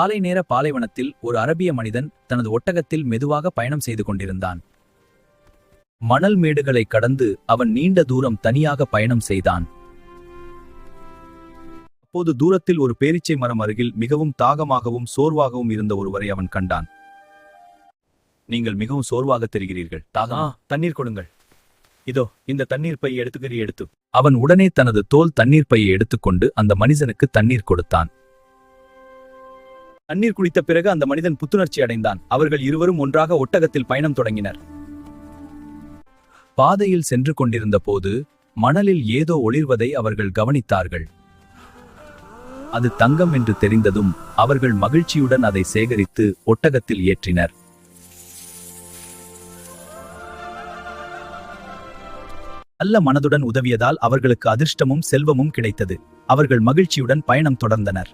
காலை நேர பாலைவனத்தில் ஒரு அரபிய மனிதன் தனது ஒட்டகத்தில் மெதுவாக பயணம் செய்து கொண்டிருந்தான். மணல் மேடுகளை கடந்து அவன் நீண்ட தூரம் தனியாக பயணம் செய்தான். அப்போது தூரத்தில் ஒரு பேரீச்சை மரம் அருகில் மிகவும் தாகமாகவும் சோர்வாகவும் இருந்த ஒருவரை அவன் கண்டான். நீங்கள் மிகவும் சோர்வாக தெரிகிறீர்கள். தண்ணீர் கொடுங்கள். இதோ இந்த தண்ணீர் பையை எடுத்து. அவன் உடனே தனது தோல் தண்ணீர் பையை எடுத்துக்கொண்டு அந்த மனிதனுக்கு தண்ணீர் கொடுத்தான். தண்ணீர் குடித்த பிறகு அந்த மனிதன் புத்துணர்ச்சி அடைந்தான். அவர்கள் இருவரும் ஒன்றாக ஒட்டகத்தில் பயணம் தொடங்கினர். பாதையில் சென்று கொண்டிருந்த போது மணலில் ஏதோ ஒளிர்வதை அவர்கள் கவனித்தார்கள். அது தங்கம் என்று தெரிந்ததும் அவர்கள் மகிழ்ச்சியுடன் அதை சேகரித்து ஒட்டகத்தில் ஏற்றினர். நல்ல மனதுடன் உதவியதால் அவர்களுக்கு அதிர்ஷ்டமும் செல்வமும் கிடைத்தது. அவர்கள் மகிழ்ச்சியுடன் பயணம் தொடர்ந்தனர்.